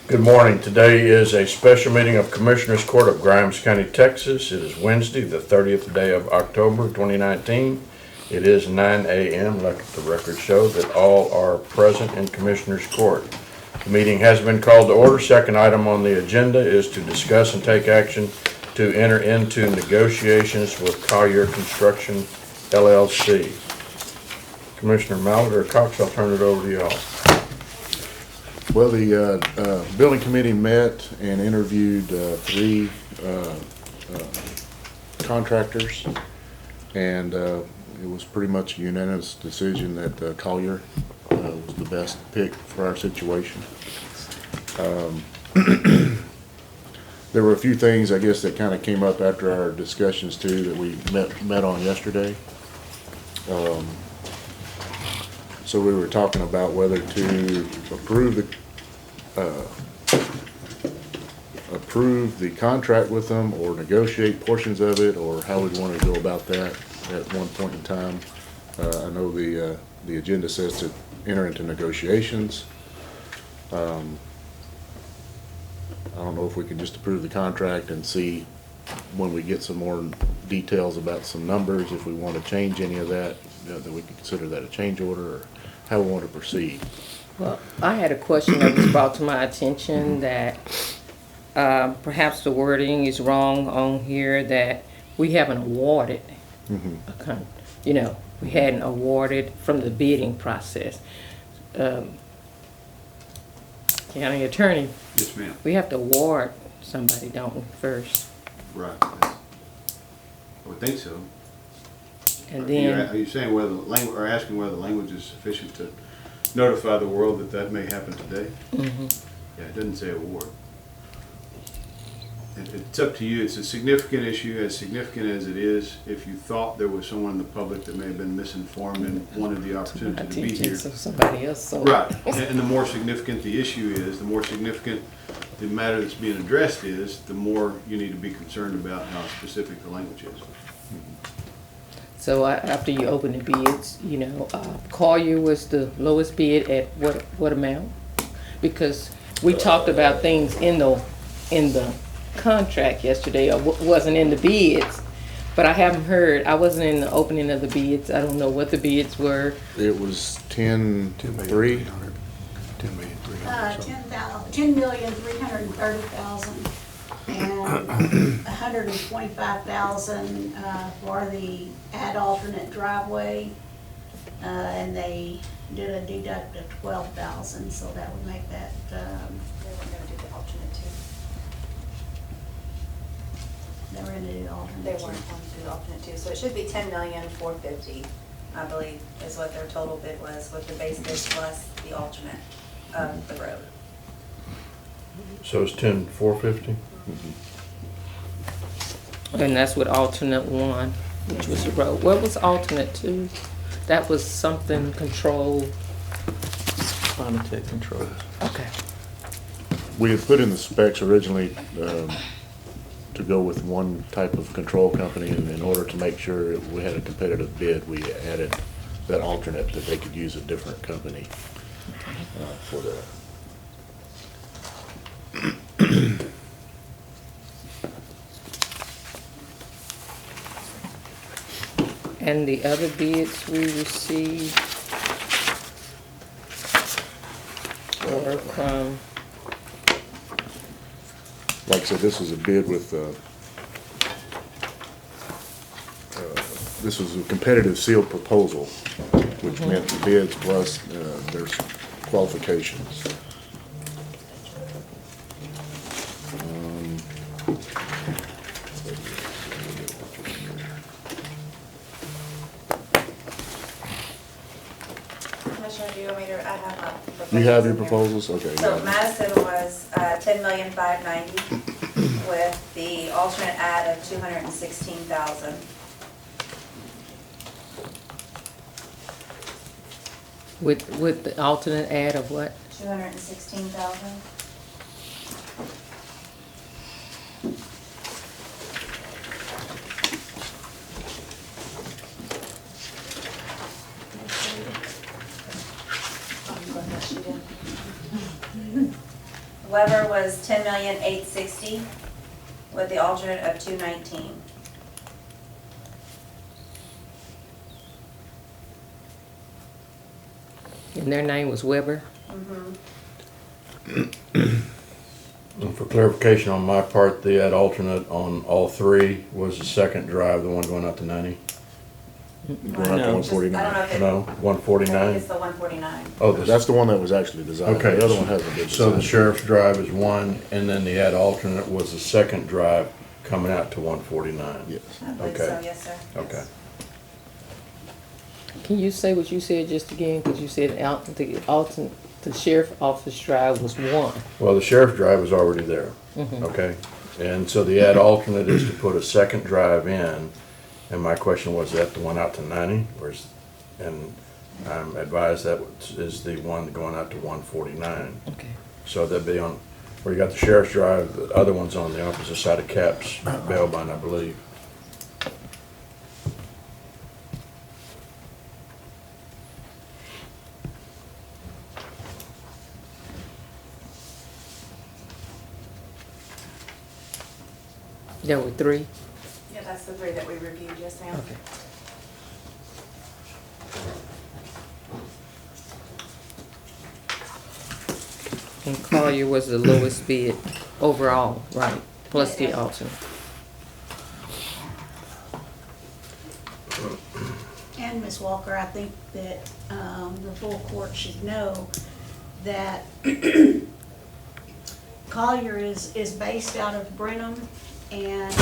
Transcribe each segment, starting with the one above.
Good morning. Today is a special meeting of Commissioners Court of Grimes County, Texas. It is Wednesday, the 30th day of October, 2019. It is 9 a.m. Let the record show that all are present in Commissioners Court. The meeting has been called to order. Second item on the agenda is to discuss and take action to enter into negotiations with Collier Construction, LLC. Commissioner Mallett or Cox, I'll turn it over to y'all. Well, the building committee met and interviewed three contractors, and it was pretty much a unanimous decision that Collier was the best pick for our situation. There were a few things, I guess, that kind of came up after our discussions too that we met on yesterday. So we were talking about whether to approve the contract with them or negotiate portions of it, or how we'd want to go about that at one point in time. I know the agenda says to enter into negotiations. I don't know if we can just approve the contract and see when we get some more details about some numbers, if we want to change any of that, that we can consider that a change order, or how we want to proceed. Well, I had a question that was brought to my attention that perhaps the wording is wrong on here, that we haven't awarded, we hadn't awarded from the bidding process. County Attorney, Yes, ma'am. we have to award somebody, don't we, first? Right. I would think so. And Are then, you saying whether the language, or asking whether the language is sufficient to notify the world that that may happen today? Yeah, it doesn't say award. It's up to you. It's a significant issue, as significant as it is. If you thought there was someone in the public that may have been misinformed and wanted the opportunity to be here. attention of somebody else, so. Right, and the more significant the issue is, the more significant the matter that's being addressed is, the more you need to be concerned about how specific the language is. So after you open the bids, Collier was the lowest bid at what amount? Because we talked about things in the contract yesterday, or wasn't in the bids, but I haven't heard. I wasn't in the opening of the bids. I don't know what the bids were. It was 10-3. 10,330,000 and 125,000 for the add alternate driveway, and they did a deduct of 12,000, so that would make that. They weren't gonna do the alternate too. They were going to do the alternate. They weren't going to do the alternate too, so it should be 10,450,000, I believe, is what their total bid was, with the base bid plus the alternate of the road. So it's 10,450? And that's with alternate one, which was the road. What was alternate two? That was something controlled. Climate controls. Okay. We had put in the specs originally to go with one type of control company, and in order to make sure we had a competitive bid, we added that alternate that they could use a different company for that. And the other bids we received were from, Like I said, this was a bid with, this was a competitive sealed proposal, which meant the bids plus there's qualifications. Commissioner, do you want me to, I have a proposal. You have your in here. proposals? Okay. So Madison was 10,590,000 with the alternate add of 216,000. with the alternate ad of what? 216,000. Weber was 10,860,000 with the alternate of 219. And their name was Weber? And for clarification on my part, the ad alternate on all three was the second drive, the one going out to 90? Going up to No. 149. I don't know if it. No, I think 149? it's the 149. Oh, That's the one that was actually designed. Okay. The other one hasn't been So the designed. sheriff's drive is one, and then the ad alternate was the second drive coming out to 149? Yes. I believe Okay. so, yes, sir. Okay. Yes. Can you say what you said just again? Because you said the sheriff office drive was one. Well, the sheriff's drive was already there, okay? And so the ad alternate is to put a second drive in, and my question was, that the one out to 90? And I'm advised that is the one going out to 149. Okay. So that'd be on, where you got the sheriff's drive, the other one's on the opposite side of Cap's bail bond, I believe. There were three? Yeah, that's the three that we reviewed, yes, ma'am. Okay. And Collier was the lowest bid overall, right? Plus the alternate. And Ms. Walker, I think that the full court should know that Collier is based out of Brenham, and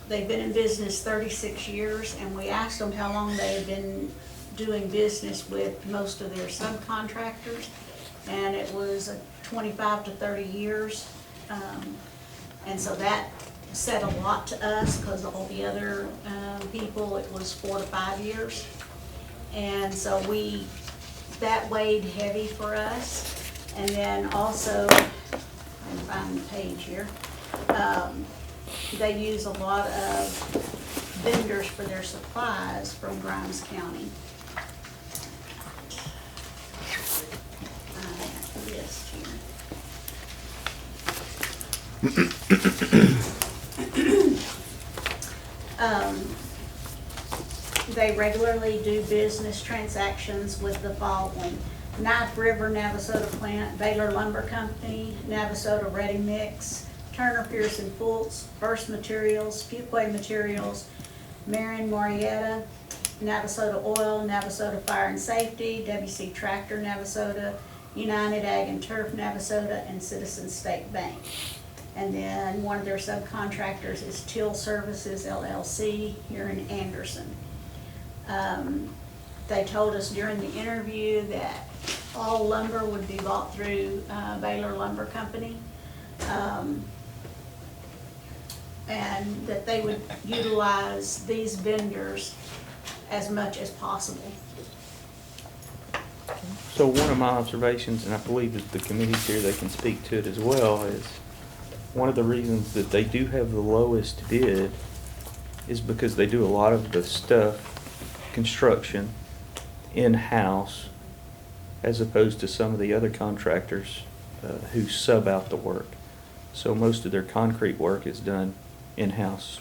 they've been in business 36 years, and we asked them how long they had been doing business with most of their subcontractors, and it was 25 to 30 years. And so that said a lot to us, because all the other people, it was 4 to 5 years. And so that weighed heavy for us. And then also, I can find the page here, they use a lot of vendors for their supplies from Grimes County. I have the list here. They regularly do business transactions with the following: Knife River Navasota Plant, Baylor Lumber Company, Navasota Ready Mix, Turner Pearson Fultz, First Materials, Fuquay Materials, Marion Marietta, Navasota Oil, Navasota Fire and Safety, WC Tractor Navasota, United Ag and Turf Navasota, and Citizen State Bank. And then one of their subcontractors is Till Services LLC here in Anderson. They told us during the interview that all lumber would be bought through Baylor Lumber Company, and that they would utilize these vendors as much as possible. So one of my observations, and I believe that the committee's here, they can speak to it as well, is one of the reasons that they do have the lowest bid is because they do a lot of the stuff, construction, in-house, as opposed to some of the other contractors who sub out the work. So most of their concrete work is done in-house,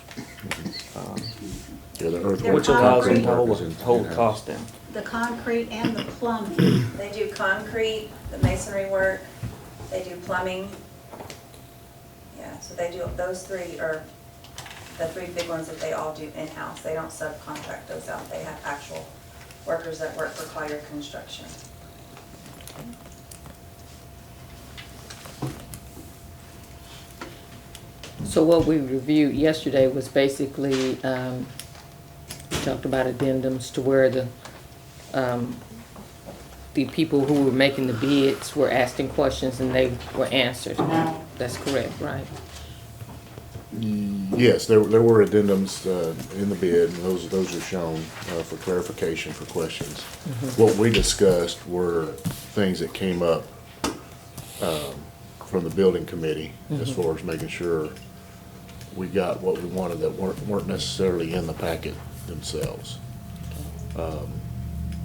Yeah, the earthwork. Their which allows them to concrete- hold the cost down. The concrete and the plumbing. They do concrete, the masonry work, they do plumbing. Yeah, so they do, those three are the three big ones that they all do in-house. They don't subcontract those out. They have actual workers that work for Collier Construction. So what we reviewed yesterday was basically, talked about addendums to where the people who were making the bids were asking questions and they were answered. That's correct, right? Yes, there were addendums in the bid, and those are shown for clarification for questions. What we discussed were things that came up from the building committee, as far as making sure we got what we wanted that weren't necessarily in the packet themselves.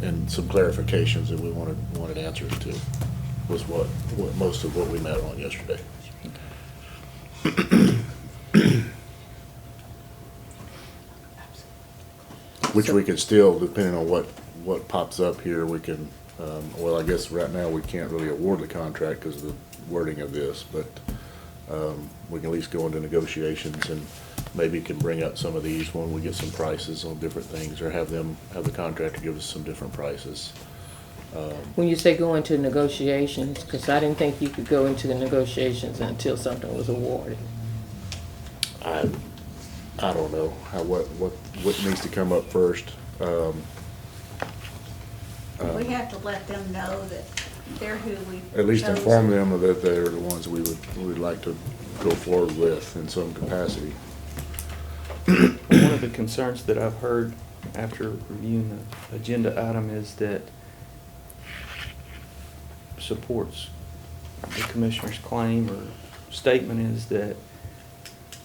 And some clarifications that we wanted answers to. was what most of what we met on yesterday. Which we could still, depending on what pops up here, we can, well, I guess right now we can't really award the contract because of the wording of this, but we can at least go into negotiations and maybe can bring up some of these when we get some prices on different things, or have the contractor give us some different prices. When you say go into negotiations, because I didn't think you could go into the negotiations until something was awarded. I don't know what needs to come up first. We have to let them know that they're who we At least chose. inform them that they're the ones we would like to go forward with in some capacity. One of the concerns that I've heard after reviewing the agenda item is that supports the commissioner's claim or statement is that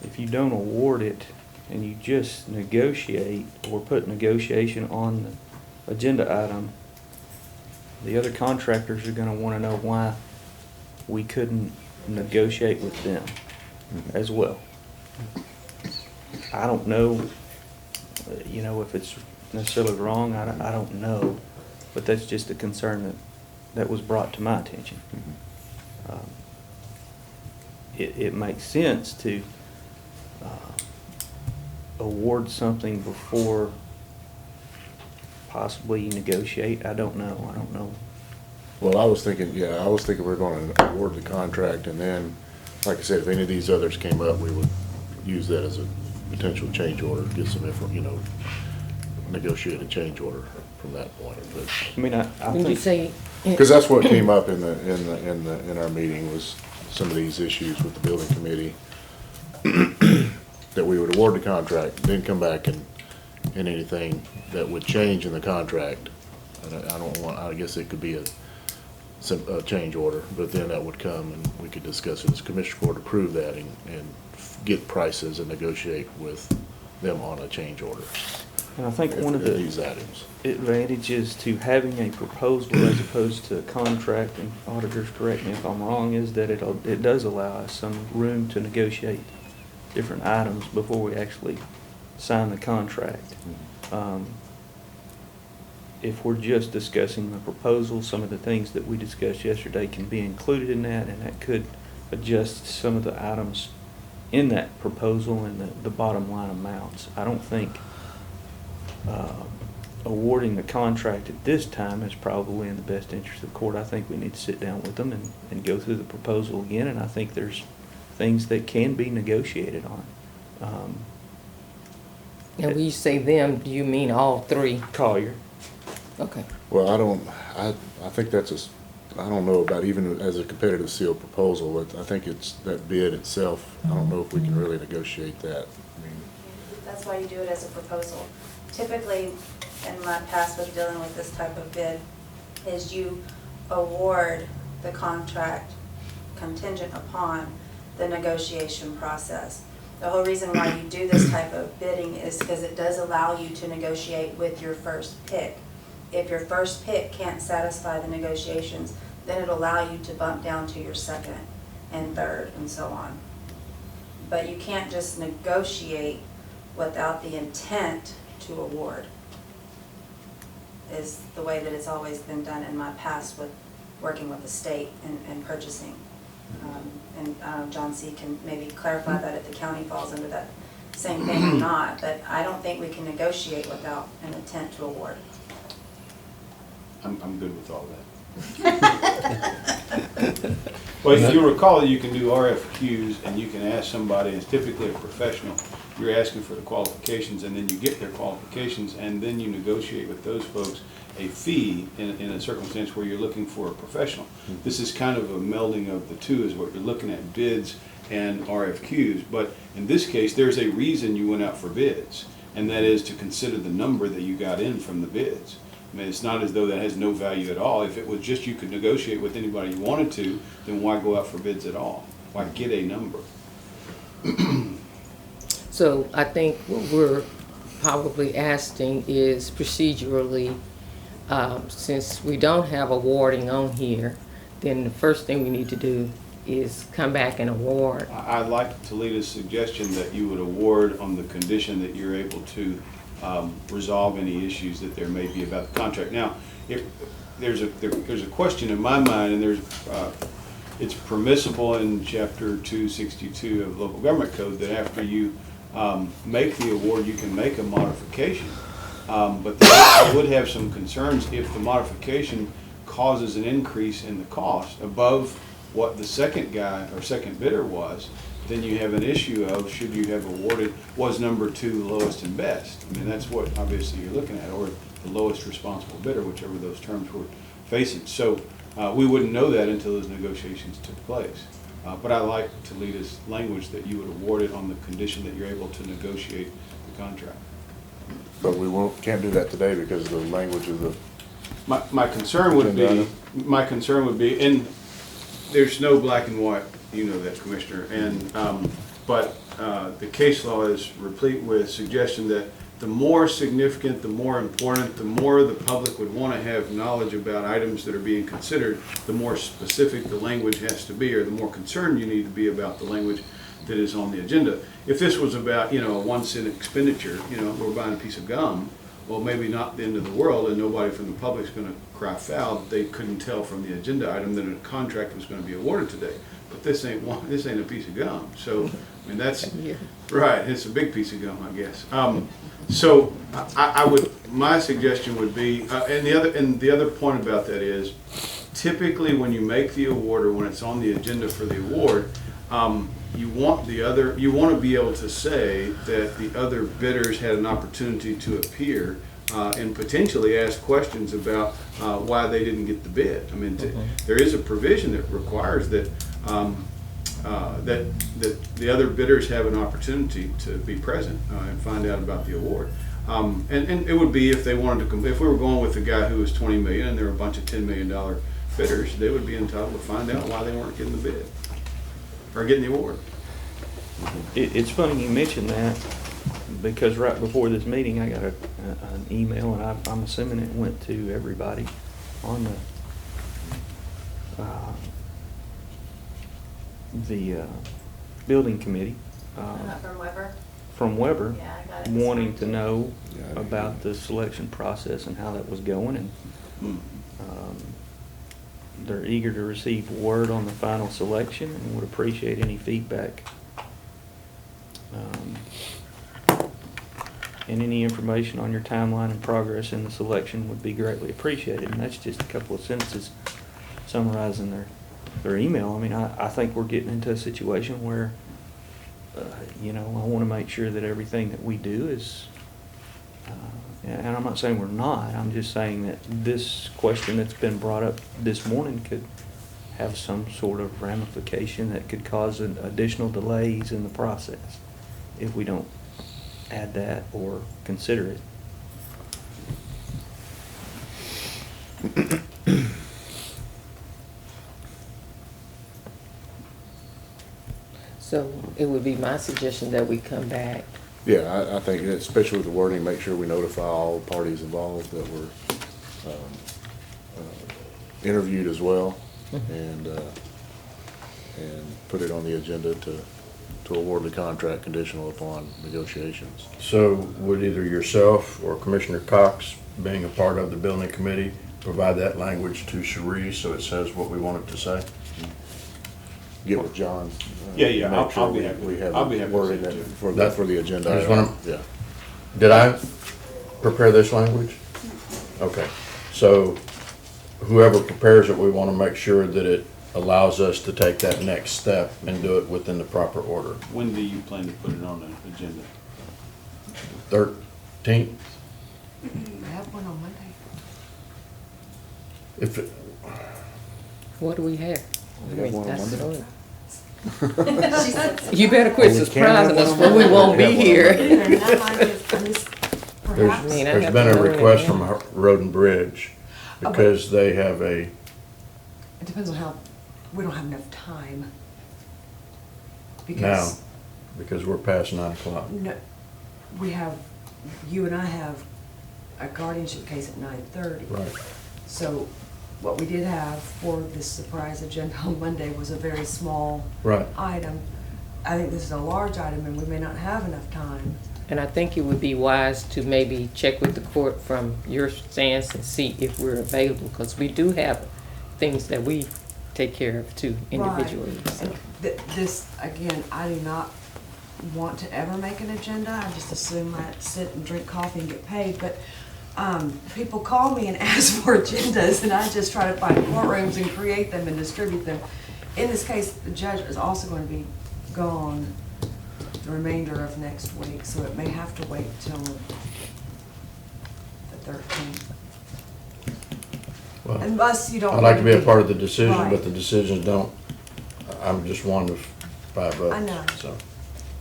if you don't award it and you just negotiate or put negotiation on the agenda item, the other contractors are gonna wanna know why we couldn't negotiate with them as well. I don't know, if it's necessarily wrong, I don't know, but that's just a concern that was brought to my attention. It makes sense to award something before possibly negotiate. I don't know. Well, I was thinking we're gonna award the contract, and then, like I said, if any of these others came up, we would use that as a potential change order, get some negotiate a change order from that point. But I mean, I When you think, say, because that's what came up in our meeting, was some of these issues with the building committee, that we would award the contract, then come back and anything that would change in the contract. And I guess it could be a change order, but then that would come and we could discuss it as Commissioner Court, approve that and get prices and negotiate with them on a change order. and I think one of the These items. advantages to having a proposal as opposed to a contract, and auditors correct me if I'm wrong, is that it does allow us some room to negotiate different items before we actually sign the contract. If we're just discussing the proposal, some of the things that we discussed yesterday can be included in that, and that could adjust some of the items in that proposal and the bottom line amounts. I don't think awarding the contract at this time is probably in the best interest of the court. I think we need to sit down with them and go through the proposal again, and I think there's things that can be negotiated on. and when you say them, do you mean all three? Collier. Okay. Well, I think that's I don't know about even as a competitive sealed proposal, I think it's that bid itself, I don't know if we can really negotiate that. I mean, That's why you do it as a proposal. Typically, in my past with dealing with this type of bid, is you award the contract contingent upon the negotiation process. The whole reason why you do this type of bidding is because it does allow you to negotiate with your first pick. If your first pick can't satisfy the negotiations, then it'll allow you to bump down to your second and third and so on. But you can't just negotiate without the intent to award, is the way that it's always been done in my past with working with the state and purchasing. And John C. can maybe clarify that if the county falls under that same thing or not, but I don't think we can negotiate without an intent to award. I'm good with all that. Well, if you recall, you can do RFQs and you can ask somebody, and it's typically a professional, you're asking for the qualifications, and then you get their qualifications, and then you negotiate with those folks a fee in a circumstance where you're looking for a professional. This is kind of a melding of the two, is what you're looking at, bids and RFQs. But in this case, there's a reason you went out for bids, and that is to consider the number that you got in from the bids. I mean, it's not as though that has no value at all. If it was just you could negotiate with anybody you wanted to, then why go out for bids at all? Why get a number? So I think what we're probably asking is procedurally, since we don't have awarding on here, then the first thing we need to do is come back and award. I'd like Talita's suggestion that you would award on the condition that you're able to resolve any issues that there may be about the contract. Now, if there's a question in my mind, and it's permissible in Chapter 262 of Local Government Code that after you make the award, you can make a modification. But I would have some concerns if the modification causes an increase in the cost above what the second guy or second bidder was, then you have an issue of should you have awarded, was number 2 lowest and best? I mean, that's what obviously you're looking at, or the lowest responsible bidder, whichever those terms were facing. So we wouldn't know that until those negotiations took place. But I like Talita's language that you would award it on the condition that you're able to negotiate the contract. But we can't do that today because the language of the, My concern would be, and there's no black and white, you know that, Commissioner, and, but the case law is replete with suggestion that the more significant, the more important, the more the public would want to have knowledge about items that are being considered, the more specific the language has to be, or the more concerned you need to be about the language that is on the agenda. If this was about, a 1 cent expenditure, we're buying a piece of gum, well, maybe not the end of the world, and nobody from the public's going to cry foul that they couldn't tell from the agenda item that a contract was going to be awarded today. But this ain't a piece of gum. So, I mean, that's right. It's a big piece of gum, I guess. So, my suggestion would be, and the other point about that is, typically when you make the award or when it's on the agenda for the award, you want to be able to say that the other bidders had an opportunity to appear and potentially ask questions about why they didn't get the bid. I mean, there is a provision that requires that that the other bidders have an opportunity to be present and find out about the award. And it would be if they wanted to, if we were going with the guy who was $20 million and there were a bunch of $10 million bidders, they would be entitled to find out why they weren't getting the bid or getting the award. It's funny you mentioned that, because right before this meeting, I got an email, and I'm assuming it went to everybody on the building committee. From Weber? From Weber, Yeah, I got it. wanting to know about the selection process and how that was going, and they're eager to receive word on the final selection and would appreciate any feedback. And any information on your timeline and progress in the selection would be greatly appreciated. And that's just a couple of sentences summarizing their email. I mean, I think we're getting into a situation where, I want to make sure that everything that we do is, and I'm not saying we're not, I'm just saying that this question that's been brought up this morning could have some sort of ramification that could cause additional delays in the process if we don't add that or consider it. So it would be my suggestion that we come back. yeah, I think, especially with the wording, make sure we notify all parties involved that were interviewed as well, and put it on the agenda to award the contract conditional upon negotiations. So would either yourself or Commissioner Cox, being a part of the building committee, provide that language to Cherie so it says what we want it to say? Get with John. Yeah, make I'll sure be happy. We have I'll be happy to wording send it that to you. for the agenda. I just item. wanna- Yeah. Did I prepare this language? Okay, so whoever prepares it, we want to make sure that it allows us to take that next step and do it within the proper order. When do you plan to put it on the agenda? 13th, I have one on Monday. if, it- What do we have? We have one on That's Monday. You better quit Oh, we can't surprising have us one when on we Monday. won't be We have one on here. Monday. That might be, I mean, there's, perhaps. mean, I there's have been to a learn it request now. from Road and Bridge because they have a, It depends on how, we don't have enough time. now, Because, because we're past 9 o'clock. no, we have, you and I have a guardianship case at 9:30. Right. So what we did have for this surprise agenda on Monday was a very small Right. item. I think this is a large item and we may not have enough time. And I think it would be wise to maybe check with the court from your stance and see if we're available, because we do have things that we take care of too individually. Right. So. This, again, I do not want to ever make an agenda. I just assume I sit and drink coffee and get paid. But people call me and ask for agendas, and I just try to find courtrooms and create them and distribute them. In this case, the judge is also going to be gone the remainder of next week, so it may have to wait till the 13th. Well, Unless you don't. I'd like to be a want part of the decision, but Right. the decisions don't, I'm just one of 5 votes. I know. So,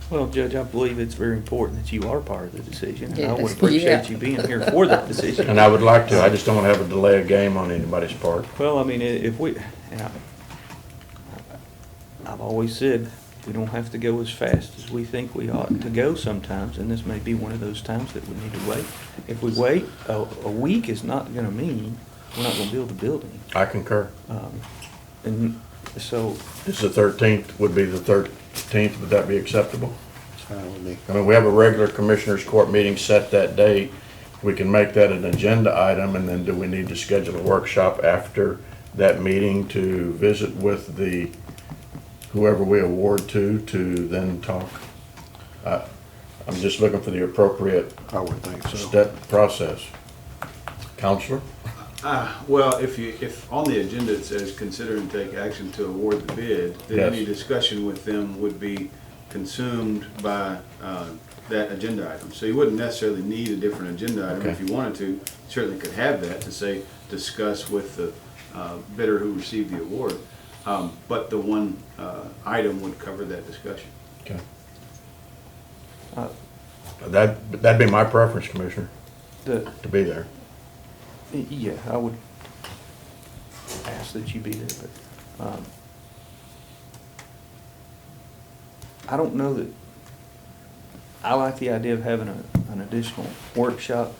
Well, Judge, I believe it's very important that you are part of the decision, and I Yes, would appreciate yeah. you being here for that decision. and I would like to, I just don't want to have a delay of game on anybody's part. Well, I mean, if we, and I've always said, we don't have to go as fast as we think we ought to go sometimes, and this may be one of those times that we need to wait. If we wait, a week is not gonna mean we're not gonna build a building. I concur. And so, Is the 13th, would be the 13th, would that be acceptable? It's fine with me. I mean, we have a regular commissioners court meeting set that date. We can make that an agenda item, and then do we need to schedule a workshop after that meeting to visit with the, whoever we award to then talk? I'm just looking for the appropriate I would think so. step process. Counselor? Well, if on the agenda it says consider and take action to award the bid, then Yes. any discussion with them would be consumed by that agenda item. So you wouldn't necessarily need a different agenda item. If Okay. you wanted to, you certainly could have that to say, discuss with the bidder who received the award. But the one item would cover that discussion. Okay. uh, That'd be my preference, Commissioner, the, to be there. yeah, I would ask that you be there, but, I don't know that, I like the idea of having an additional workshop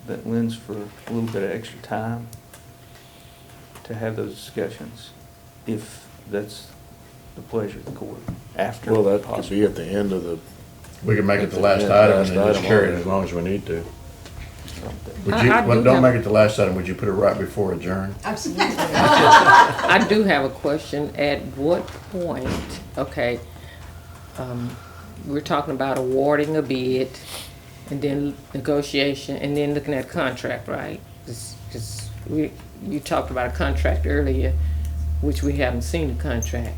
that lends for a little bit of extra time to have those discussions, if that's the pleasure of the court, after. Well, that could possible. be at the end of the, We can make it the Yeah, last last item and then just item carry it on as there. long as we need to. Something. Would I you, do well, don't have- make it the last item, would you put it right before adjourn? Absolutely. I do have a question. At what point, okay, we're talking about awarding a bid and then negotiation and then looking at contract, right? You talked about a contract earlier, which we haven't seen the contract.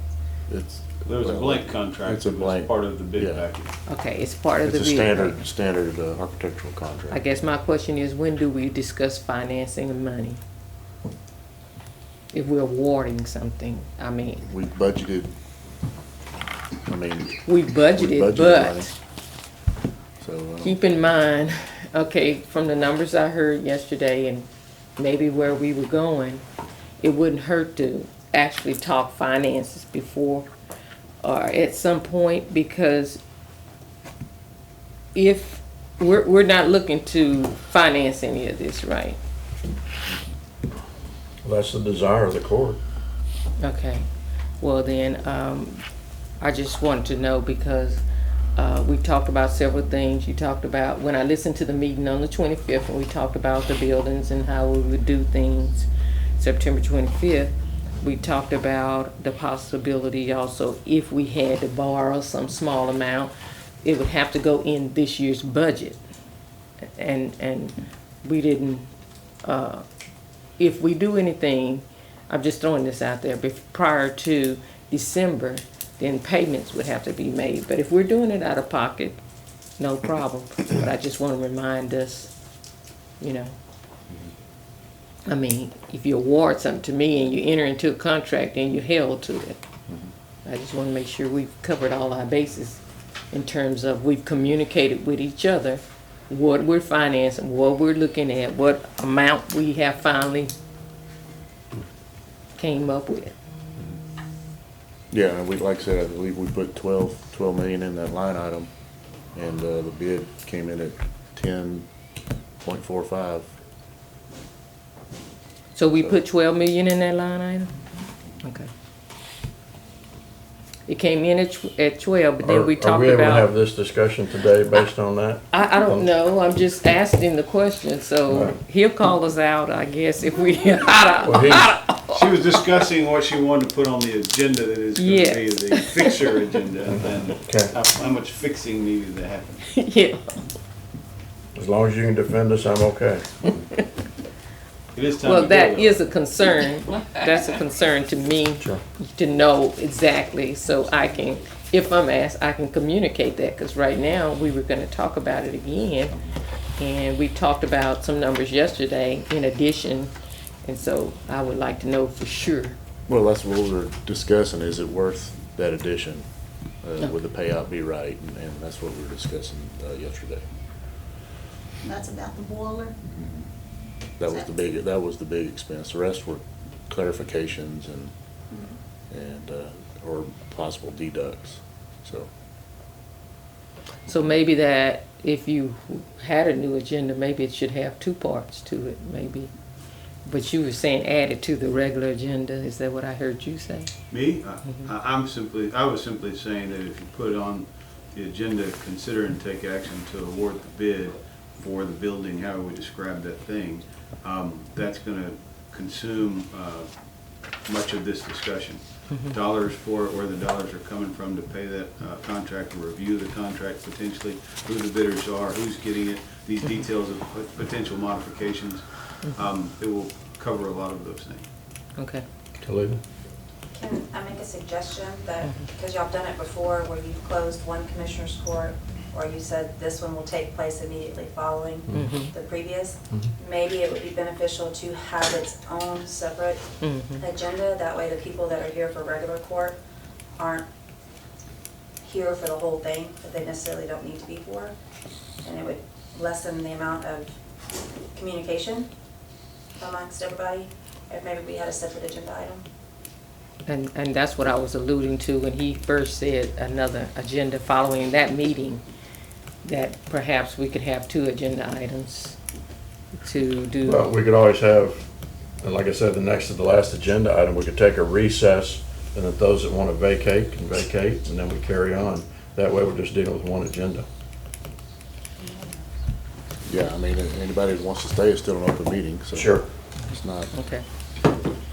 it's. There was a well, blank contract It's a that was blank. part of the bid yeah. package. Okay, it's part of the It's bid. a right? standard architectural contract. I guess my question is, when do we discuss financing and money? If we're awarding something, I mean, We budgeted, I mean, we we budgeted, budgeted money. but So, keep in mind, okay, from the numbers I heard yesterday and maybe where we were going, it wouldn't hurt to actually talk finances before or at some point, because if we're not looking to finance any of this, right? Well, that's the desire of the court. Okay, well then, I just wanted to know because, we talked about several things. You talked about, when I listened to the meeting on the 25th, and we talked about the buildings and how we would do things, September 25th, we talked about the possibility also, if we had to borrow some small amount, it would have to go in this year's budget. And we didn't, if we do anything, I'm just throwing this out there, prior to December, then payments would have to be made. But if we're doing it out of pocket, no problem. But I just want to remind us, you know, I mean, if you award something to me and you enter into a contract and you're held to it, I just want to make sure we've covered all our bases in terms of we've communicated with each other what we're financing, what we're looking at, what amount we have finally came up with. yeah, and we, like I said, I believe we put 12 million in that line item, and the bid came in at 10.45. So we put 12 million in that line item? Okay. It came in at 12, but then we Are talked we able to have about, this discussion today based on that? I don't know, I'm just asking the question, so Right. he'll call us out, I guess, if we, Well, he's, She was discussing what she wanted to put on the agenda that is gonna be Yes. the fixer agenda, and Okay. how much fixing needed to happen. yeah. as long as you can defend us, I'm okay. It is time to Well, go, that though. is a concern, that's a concern to me, Sure. to know exactly, so I can, if I'm asked, I can communicate that, because right now, we were gonna talk about it again, and we talked about some numbers yesterday in addition, and so I would like to know for sure. Well, that's what we're discussing, is it worth that addition? Would the payout be right? And that's what we were discussing yesterday. That's about the boiler. That was the big expense. The rest were clarifications and or possible deducts, so. So maybe that, if you had a new agenda, maybe it should have two parts to it, maybe. But you were saying add it to the regular agenda, is that what I heard you say? Me? I was simply saying that if you put on the agenda, consider and take action to award the bid for the building, however we describe that thing, that's gonna consume much of this discussion. Dollars for it, where the dollars are coming from to pay that contract, or review the contract potentially, who the bidders are, who's getting it, these details of potential modifications. It will cover a lot of those things. Okay. Tallulah? Can I make a suggestion that, because y'all have done it before, where you've closed one commissioner's court, or you said this one will take place immediately following the previous, maybe it would be beneficial to have its own separate agenda. That way the people that are here for regular court aren't here for the whole thing, that they necessarily don't need to be for. And it would lessen the amount of communication amongst everybody, if maybe we had a separate agenda item. And that's what I was alluding to when he first said another agenda following that meeting, that perhaps we could have two agenda items to do. Well, we could always have, and like I said, the next to the last agenda item, we could take a recess, and that those that want to vacate can vacate, and then we carry on. That way we're just dealing with one agenda. Yeah, I mean, anybody that wants to stay is still an open meeting, so. Sure. It's not. Okay.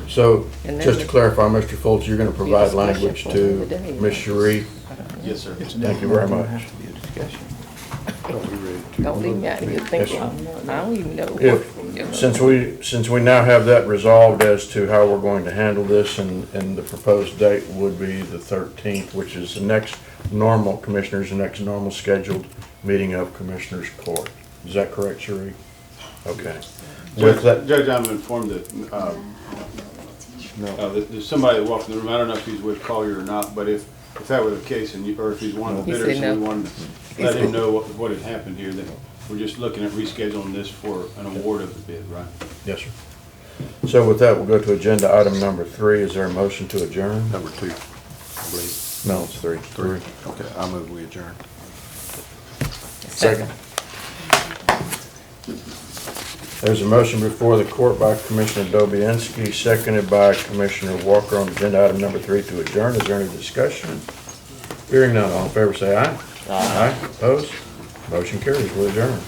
So, And then just to the- clarify, Mr. Fultz, you're going to provide discussion language for to another day. Ms. Cherie. Yes, sir. Thank you very much. Don't leave me out here thinking, I don't even know. If, since we now have that resolved as to how we're going to handle this, and the proposed date would be the 13th, which is the next normal, Commissioners, the next normal scheduled meeting of Commissioners Court. Is that correct, Cherie? Okay. With that, Judge, I'm informed that, there's somebody that walked in the room, I don't know if he's with Collier or not, but if that were the case, and or if he's one of the He said bidders, and we no. wanted to let him know what had happened here, that we're just looking at rescheduling this for an award of the bid, right? yes, sir. So with that, we'll go to agenda item number 3. Is there a motion to adjourn? Number 2, I believe. No, it's 3. 3. Okay, I move we adjourn. Second. There's a motion before the court by Commissioner Dobianski, seconded by Commissioner Walker on agenda item number 3 to adjourn. Is there any discussion? Hearing none, all in favor say aye. Aye. Opposed? Motion carries. We're adjourned.